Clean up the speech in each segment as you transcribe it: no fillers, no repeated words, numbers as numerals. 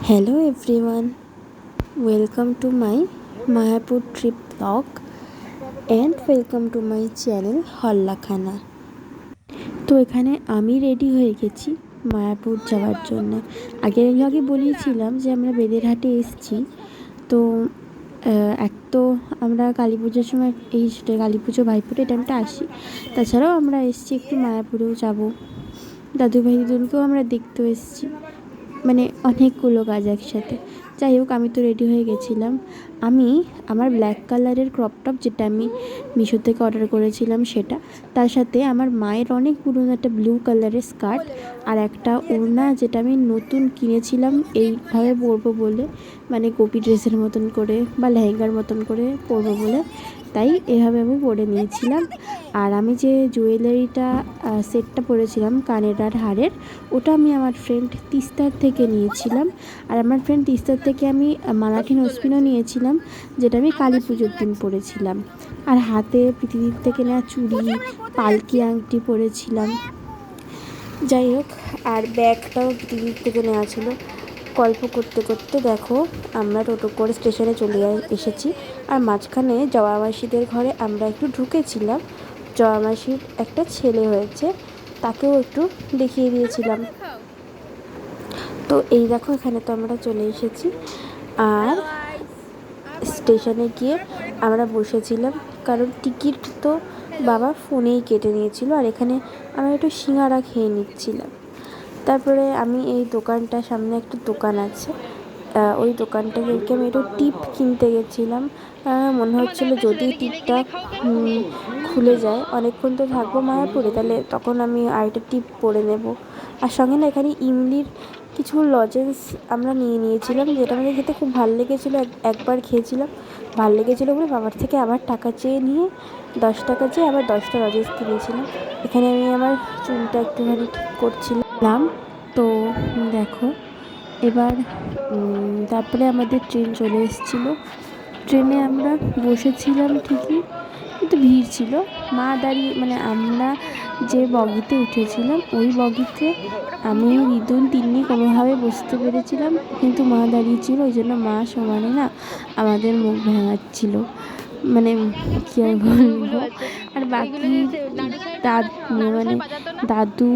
Hello everyone, welcome to my Mayapur trip vlog and welcome to my channel হল্লা খানা। তো এখানে আমি রেডি হয়ে গেছি মায়াপুর যাওয়ার জন্য। আগের ব্লগে বলেছিলাম যে আমরা বেদেরহাটে এসেছি। তো এক তো আমরা কালী পুজোর সময় এই কালী পুজো ভাইফোঁটা এই টাইমটা আসি, তাছাড়াও আমরা এসেছি একটু মায়াপুরেও যাব, দাদু ভাই দিদুনকেও আমরা দেখতেও এসেছি, মানে অনেকগুলো কাজ একসাথে। যাই হোক, আমি তো রেডি হয়ে গেছিলাম। আমি আমার ব্ল্যাক কালারের ক্রপ টপ, যেটা আমি মিশো থেকে অর্ডার করেছিলাম সেটা, তার সাথে আমার মায়ের অনেক পুরনো একটা ব্লু কালারের স্কার্ট আর একটা ওড়না, যেটা আমি নতুন কিনেছিলাম এইভাবে পরবো বলে, মানে গোপী ড্রেসের মতন করে বা লেহেঙ্গার মতন করে পরবো বলে, তাই এভাবে আমি পরে নিয়েছিলাম। আর আমি যে জুয়েলারিটা সেটটা পরেছিলাম কানের আর হারের, ওটা আমি আমার ফ্রেন্ড তিস্তার থেকে নিয়েছিলাম। আর আমার ফ্রেন্ড তিস্তার থেকে আমি মারাঠি নোসপিনও নিয়েছিলাম, যেটা আমি কালী পুজোর দিন পরেছিলাম। আর হাতে পৃথিবীর থেকে নেওয়া চুড়ি, পালকি আংটি পরেছিলাম। যাই হোক, আর ব্যাগটাও পৃথিবীর থেকে নেওয়া ছিল। গল্প করতে করতে দেখো আমরা টোটো করে স্টেশনে চলে এসেছি। আর মাঝখানে জবা মাসিদের ঘরে আমরা একটু ঢুকেছিলাম। জবা মাসির একটা ছেলে হয়েছে, তাকেও একটু দেখিয়ে দিয়েছিলাম। তো এই দেখো, এখানে তো আমরা চলে এসেছি। আর স্টেশনে গিয়ে আমরা বসেছিলাম, কারণ টিকিট তো বাবা ফোনেই কেটে নিয়েছিল। আর এখানে আমরা একটু সিঙ্গারা খেয়ে নিচ্ছিলাম। তারপরে আমি এই দোকানটা, সামনে একটা দোকান আছে, ওই দোকানটা থেকে আমি একটু টিপ কিনতে গেছিলাম। মনে হচ্ছিলো যদি টিপটা খুলে যায়, অনেকক্ষণ তো থাকবো মায়াপুরে, তাহলে তখন আমি আরেকটা টিপ পরে নেব। আর সঙ্গে না এখানে ইমলির কিছু লজেন্স আমরা নিয়েছিলাম, যেটা আমাদের খেতে খুব ভালো লেগেছিলো। একবার খেয়েছিলাম, ভালো লেগেছিলো বলে বাবার থেকে আবার টাকা চেয়ে নিয়ে 10 টাকা চেয়ে আবার 10টা লজেন্স কিনেছিলাম। এখানে আমি আমার চুলটা একটুখানি ঠিক করছিলাম। তো দেখো এবার তারপরে আমাদের ট্রেন চলে এসেছিলো। ট্রেনে আমরা বসেছিলাম ঠিকই, কিন্তু ভিড় ছিল। মা দাঁড়িয়ে, মানে আমরা যে বগিতে উঠেছিলাম ওই বগিতে আমি, দিদুন, তিন্নি কোনোভাবে বসতে পেরেছিলাম, কিন্তু মা দাঁড়িয়েছিল, ওই জন্য মা সমানে না আমাদের মুখ ভেঙাচ্ছিল, মানে কী আর বলবো। আর বাকি মানে দাদু,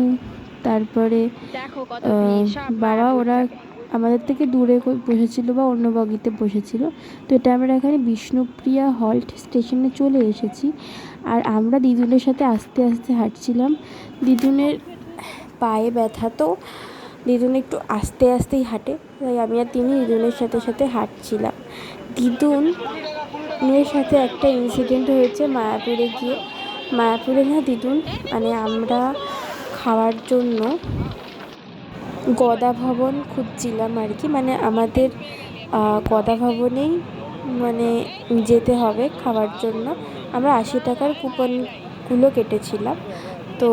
তারপরে বাবা, ওরা আমাদের থেকে দূরে বসেছিল বা অন্য বগিতে বসেছিল। তো এটা আমরা এখানে বিষ্ণুপ্রিয়া হল্ট স্টেশনে চলে এসেছি। আর আমরা দিদুনের সাথে আস্তে আস্তে হাঁটছিলাম। দিদুনের পায়ে ব্যথা, তো দিদুন একটু আস্তে আস্তেই হাঁটে, তাই আমি আর তিনি দিদুনের সাথে সাথে হাঁটছিলাম। দিদুনের সাথে একটা ইনসিডেন্ট হয়েছে মায়াপুরে গিয়ে। মায়াপুরে না দিদুন, মানে আমরা খাওয়ার জন্য গদা ভবন খুঁজছিলাম আর কি, মানে আমাদের গদা ভবনেই মানে যেতে হবে খাওয়ার জন্য। আমরা 80 টাকার কুপনগুলো কেটেছিলাম। তো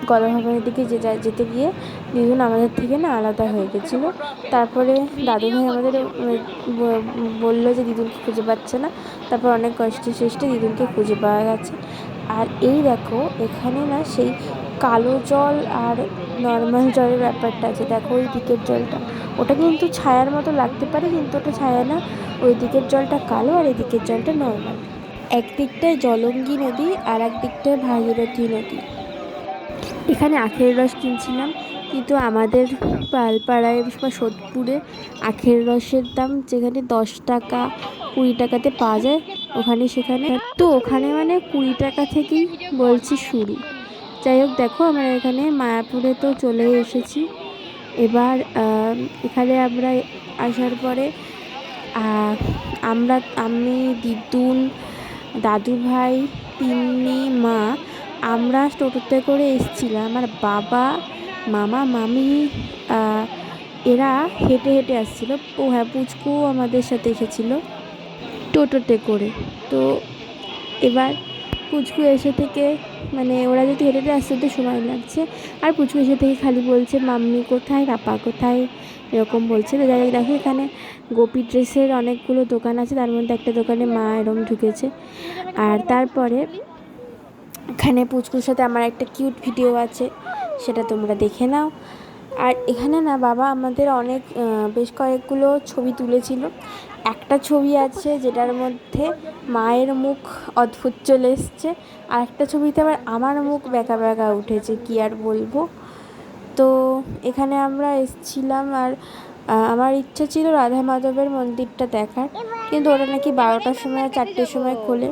গদা ভবনের দিকে যেতে গিয়ে দিদুন আমাদের থেকে না আলাদা হয়ে গেছিলো। তারপরে দাদুভাই আমাদের বললো যে দিদুনকে খুঁজে পাচ্ছে না। তারপর অনেক কষ্টে সৃষ্টে দিদুনকে খুঁজে পাওয়া গেছে। আর এই দেখো, এখানে না সেই কালো জল আর নর্মাল জলের ব্যাপারটা আছে। দেখো ওই দিকের জলটা, ওটা কিন্তু ছায়ার মতো লাগতে পারে, কিন্তু ওটা ছায়া না। ওই দিকের জলটা কালো আর এদিকের জলটা নর্মাল। একদিকটায় জলঙ্গি নদী আর একদিকটায় ভাগীরথী নদী। এখানে আখের রস কিনছিলাম, কিন্তু আমাদের পালপাড়ায় বা সোদপুরে আখের রসের দাম যেখানে 10 টাকা 20 টাকাতে পাওয়া যায়, সেখানে তো ওখানে মানে 20 টাকা থেকেই বলছি শুরু। যাই হোক, দেখো আমরা এখানে মায়াপুরে তো চলে এসেছি। এবার এখানে আমরা আসার পরে আমি, দিদুন, দাদুভাই, তিন্নি, মা, আমরা টোটোতে করে এসেছিলাম। আর বাবা, মামা, মামি এরা হেঁটে হেঁটে আসছিলো। ও হ্যাঁ, পুচকুও আমাদের সাথে এসেছিলো টোটোতে করে। তো এবার পুচকু এসে থেকে, মানে ওরা যদি হেঁটে হেঁটে আসতে তো সময় লাগছে, আর পুচকু এসে থেকে খালি বলছে মাম্মি কোথায়, পাপা কোথায়, এরকম বলছে। তো যাই হোক, দেখো এখানে গোপী ড্রেসের অনেকগুলো দোকান আছে, তার মধ্যে একটা দোকানে মা এরম ঢুকেছে। আর তারপরে এখানে পুচকুর সাথে আমার একটা কিউট ভিডিও আছে, সেটা তোমরা দেখে নাও। আর এখানে না বাবা আমাদের অনেক বেশ কয়েকগুলো ছবি তুলেছিল। একটা ছবি আছে যেটার মধ্যে মায়ের মুখ অদ্ভুত চলে এসছে, আর একটা ছবিতে আবার আমার মুখ বেঁকা বেঁকা উঠেছে, কি আর বলবো। তো এখানে আমরা এসেছিলাম, আর আমার ইচ্ছা ছিল রাধা মাধবের মন্দিরটা দেখার, কিন্তু ওটা নাকি 12টার সময় 4টের সময় খোলে।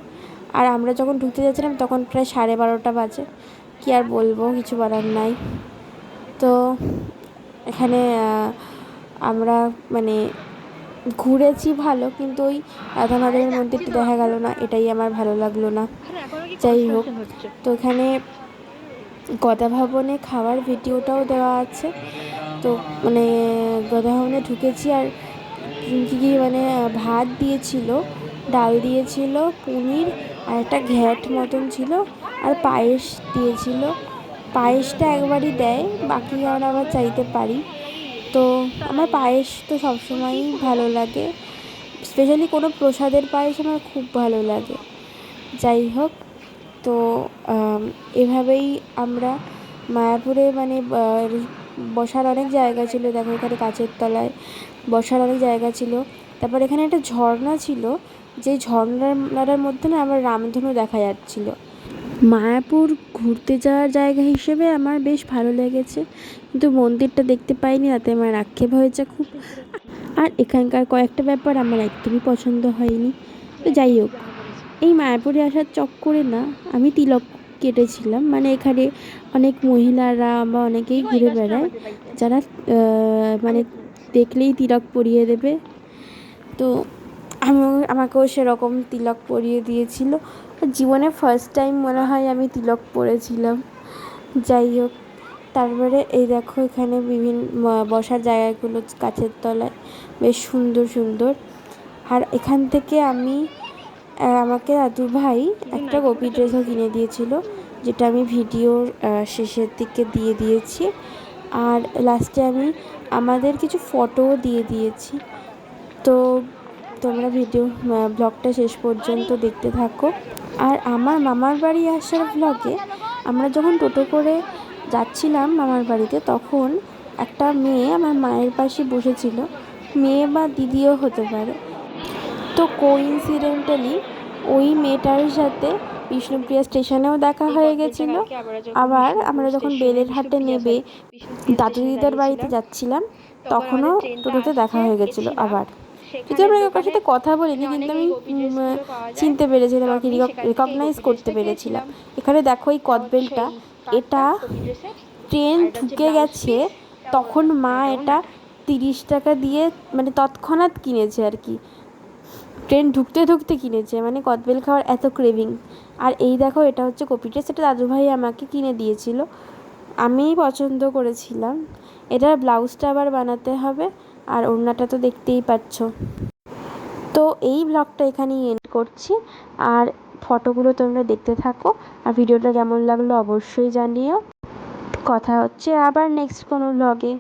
আর আমরা যখন ঢুকতে যাচ্ছিলাম তখন প্রায় 12:30 বাজে, কি আর বলবো, কিছু বলার নাই। তো এখানে আমরা মানে ঘুরেছি ভালো, কিন্তু ওই রাধা মাধবের মন্দিরটা দেখা গেল না, এটাই আমার ভালো লাগলো না। যাই হোক, তো এখানে গদা ভবনে খাওয়ার ভিডিওটাও দেওয়া আছে। তো মানে গদা ভবনে ঢুকেছি, আর কী কী মানে ভাত দিয়েছিল, ডাল দিয়েছিল, পনির, আর একটা ঘ্যাট মতন ছিল, আর পায়েস দিয়েছিল। পায়েসটা একবারই দেয়, বাকি আর আবার চাইতে পারি। তো আমার পায়েস তো সবসময়ই ভালো লাগে, স্পেশালি কোনো প্রসাদের পায়েস আমার খুব ভালো লাগে। যাই হোক, তো এভাবেই আমরা মায়াপুরে মানে বসার অনেক জায়গা ছিল। দেখো এখানে কাচের তলায় বসার অনেক জায়গা ছিল। তারপর এখানে একটা ঝর্ণা ছিল, যে ঝর্ণার মধ্যে না আমার রামধনু দেখা যাচ্ছিল। মায়াপুর ঘুরতে যাওয়ার জায়গা হিসেবে আমার বেশ ভালো লেগেছে, কিন্তু মন্দিরটা দেখতে পাইনি, তাতে আমার আক্ষেপ হয়েছে খুব। আর এখানকার কয়েকটা ব্যাপার আমার একদমই পছন্দ হয়নি। তো যাই হোক, এই মায়াপুরে আসার চক্করে না আমি তিলক কেটেছিলাম। মানে এখানে অনেক মহিলারা বা অনেকেই ঘুরে বেড়ায়, যারা মানে দেখলেই তিলক পরিয়ে দেবে। তো আমাকেও সেরকম তিলক পরিয়ে দিয়েছিল। জীবনে ফার্স্ট টাইম মনে হয় আমি তিলক পরেছিলাম। যাই হোক, তারপরে এই দেখো এখানে বিভিন্ন বসার জায়গাগুলো গাছের তলায় বেশ সুন্দর সুন্দর। আর এখান থেকে আমাকে দাদু ভাই একটা গোপী ড্রেসও কিনে দিয়েছিল, যেটা আমি ভিডিওর শেষের দিকে দিয়ে দিয়েছি। আর লাস্টে আমি আমাদের কিছু ফটোও দিয়ে দিয়েছি। তো তোমরা ব্লগটা শেষ পর্যন্ত দেখতে থাকো। আর আমার মামার বাড়ি আসার ব্লগে আমরা যখন টোটো করে যাচ্ছিলাম মামার বাড়িতে, তখন একটা মেয়ে আমার মায়ের পাশে বসেছিল, মেয়ে বা দিদিও হতে পারে। তো কোইন্সিডেন্টালি ওই মেয়েটার সাথে বিষ্ণুপ্রিয়া স্টেশনেও দেখা হয়ে গেছিলো। আবার আমরা যখন বেলেরহাটে নেবে দাদু দিদার বাড়িতে যাচ্ছিলাম, তখনও টোটোতে দেখা হয়ে গেছিলো। আবার যদি আমরা কারোর সাথে কথা বলিনি, কিন্তু আমি চিনতে পেরেছিলাম আর কি, রিকগনাইজ করতে পেরেছিলাম। এখানে দেখো এই কদবেলটা, এটা ট্রেন ঢুকে গেছে তখন মা এটা 30 টাকা দিয়ে মানে তৎক্ষণাৎ কিনেছে আর কি, ট্রেন ঢুকতে ঢুকতে কিনেছে, মানে কদবেল খাওয়ার এত ক্রেভিং। আর এই দেখো এটা হচ্ছে কপি ড্রেস, এটা দাদুভাই আমাকে কিনে দিয়েছিল, আমিই পছন্দ করেছিলাম। এটার ব্লাউজটা আবার বানাতে হবে, আর ওড়নাটা তো দেখতেই পাচ্ছ। তো এই ব্লগটা এখানেই এন্ড করছি, আর ফটোগুলো তোমরা দেখতে থাকো, আর ভিডিওটা কেমন লাগলো অবশ্যই জানিও। কথা হচ্ছে আবার নেক্সট কোনো ব্লগে।